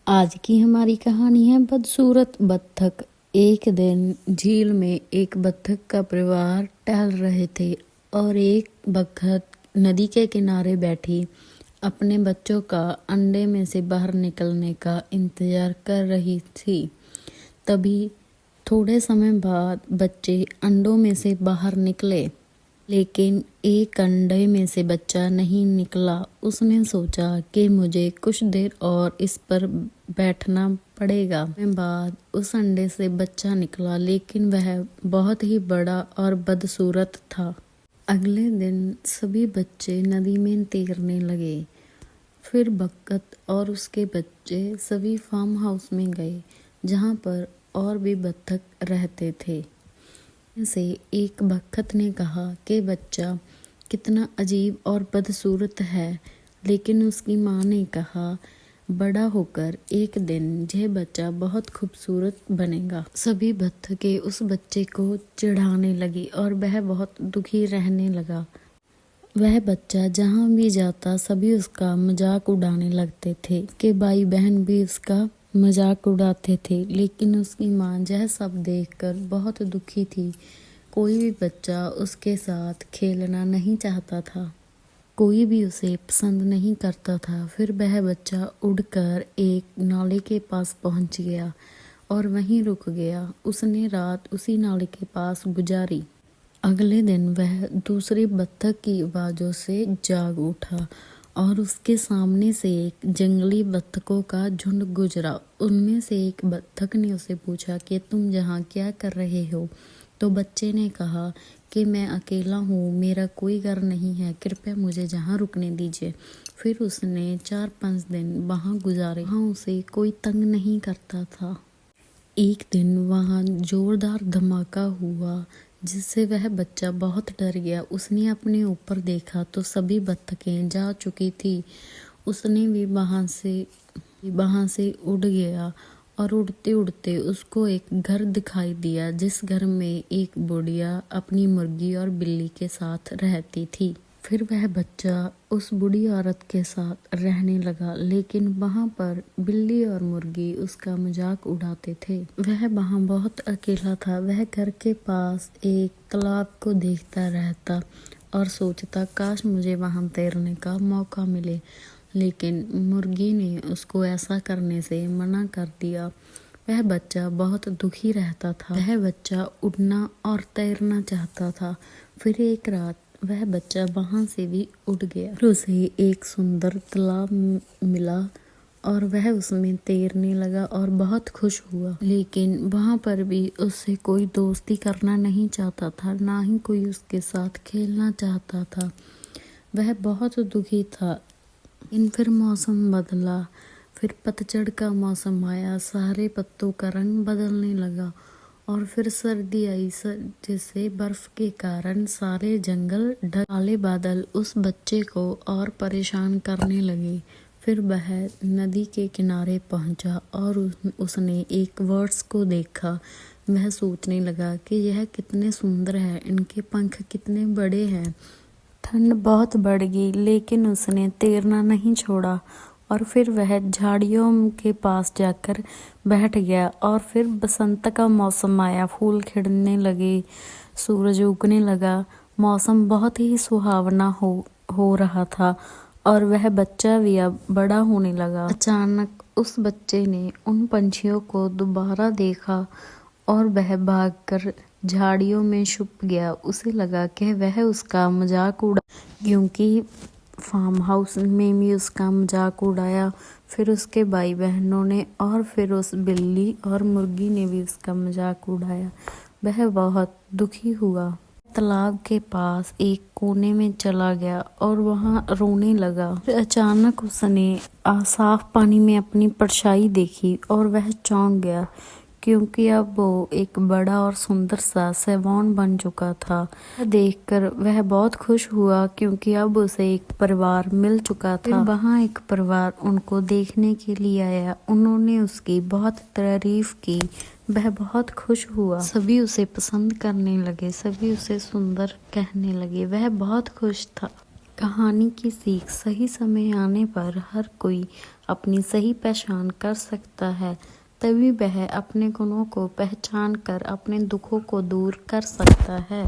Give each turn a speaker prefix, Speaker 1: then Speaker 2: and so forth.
Speaker 1: आज की हमारी कहानी है बदसूरत बत्तख। एक दिन झील में एक बत्तख का परिवार टहल रहे थे और एक बत्तख नदी के किनारे बैठी अपने बच्चों का अंडे में से बाहर निकलने का इंतजार कर रही थी। तभी थोड़े समय बाद बच्चे अंडों में से बाहर निकले, लेकिन एक अंडे में से बच्चा नहीं निकला। उसने सोचा कि मुझे कुछ देर और इस पर बैठना पड़ेगा। बाद उस अंडे से बच्चा निकला, लेकिन वह बहुत ही बड़ा और बदसूरत था। अगले दिन सभी बच्चे नदी में तैरने लगे। फिर बत्तख और उसके बच्चे सभी फार्म हाउस में गए, जहाँ पर और भी बत्तख रहते थे। से एक बत्तख ने कहा कि बच्चा कितना अजीब और बदसूरत है, लेकिन उसकी माँ ने कहा बड़ा होकर एक दिन यह बच्चा बहुत खूबसूरत बनेगा। सभी बत्तखें उस बच्चे को चिढ़ाने लगी और वह बहुत दुखी रहने लगा। वह बच्चा जहाँ भी जाता सभी उसका मजाक उड़ाने लगते थे कि भाई बहन भी उसका मजाक उड़ाते थे, लेकिन उसकी माँ यह सब देखकर बहुत दुखी थी। कोई भी बच्चा उसके साथ खेलना नहीं चाहता था, कोई भी उसे पसंद नहीं करता था। फिर वह बच्चा उड़कर एक नाले के पास पहुंच गया और वहीं रुक गया। उसने रात उसी नाले के पास गुजारी। अगले दिन वह दूसरे बत्तख की आवाज़ों से जाग उठा और उसके सामने से एक जंगली बत्तखों का झुंड गुजरा। उनमें से एक बत्तख ने उसे पूछा कि तुम यहाँ क्या कर रहे हो? तो बच्चे ने कहा कि मैं अकेला हूँ, मेरा कोई घर नहीं है, कृपया मुझे जहाँ रुकने दीजिए। फिर उसने 4-5 दिन वहाँ गुजारे। वहाँ उसे कोई तंग नहीं करता था। एक दिन वहाँ जोरदार धमाका हुआ, जिससे वह बच्चा बहुत डर गया। उसने अपने ऊपर देखा तो सभी बत्तखें जा चुकी थी। उसने भी वहाँ से उड़ गया और उड़ते उड़ते उसको एक घर दिखाई दिया, जिस घर में एक बुढ़िया अपनी मुर्गी और बिल्ली के साथ रहती थी। फिर वह बच्चा उस बूढ़ी औरत के साथ रहने लगा, लेकिन वहाँ पर बिल्ली और मुर्गी उसका मजाक उड़ाते थे। वह वहाँ बहुत अकेला था। वह घर के पास एक तालाब को देखता रहता और सोचता काश मुझे वहाँ तैरने का मौका मिले, लेकिन मुर्गी ने उसको ऐसा करने से मना कर दिया। वह बच्चा बहुत दुखी रहता था। वह बच्चा उड़ना और तैरना चाहता था। फिर एक रात वह बच्चा वहाँ से भी उड़ गया। फिर उसे एक सुंदर तालाब मिला और वह उसमें तैरने लगा और बहुत खुश हुआ, लेकिन वहाँ पर भी उससे कोई दोस्ती करना नहीं चाहता था, ना ही कोई उसके साथ खेलना चाहता था। वह बहुत दुखी था। फिर मौसम बदला। फिर पतझड़ का मौसम आया, सारे पत्तों का रंग बदलने लगा और फिर सर्दी आई, जिससे बर्फ के कारण सारे जंगल काले बादल उस बच्चे को और परेशान करने लगे। फिर वह नदी के किनारे पहुंचा और उसने एक बर्ड्स को देखा। वह सोचने लगा कि यह कितने सुंदर है, इनके पंख कितने बड़े हैं। ठंड बहुत बढ़ गई, लेकिन उसने तैरना नहीं छोड़ा और फिर वह झाड़ियों के पास जाकर बैठ गया। और फिर बसंत का मौसम आया, फूल खिलने लगे, सूरज उगने लगा, मौसम बहुत ही सुहावना हो रहा था और वह बच्चा भी अब बड़ा होने लगा। अचानक उस बच्चे ने उन पंछियों को दोबारा देखा और वह भागकर झाड़ियों में छुप गया। उसे लगा कि वह उसका मजाक उड़ा, क्योंकि फार्म हाउस में भी उसका मजाक उड़ाया। फिर उसके भाई बहनों ने और फिर उस बिल्ली और मुर्गी ने भी उसका मजाक उड़ाया। वह बहुत दुखी हुआ। तालाब के पास एक कोने में चला गया और वहाँ रोने लगा। फिर अचानक उसने साफ पानी में अपनी परछाई देखी और वह चौंक गया, क्योंकि अब वो एक बड़ा और सुंदर सा सेवान बन चुका था। देखकर वह बहुत खुश हुआ, क्योंकि अब उसे एक परिवार मिल चुका था। फिर वहाँ एक परिवार उनको देखने के लिए आया। उन्होंने उसकी बहुत तारीफ की। वह बहुत खुश हुआ। सभी उसे पसंद करने लगे, सभी उसे सुंदर कहने लगे। वह बहुत खुश था। कहानी की सीख: सही समय आने पर हर कोई अपनी सही पहचान कर सकता है, तभी वह अपने गुणों को पहचान कर अपने दुखों को दूर कर सकता है।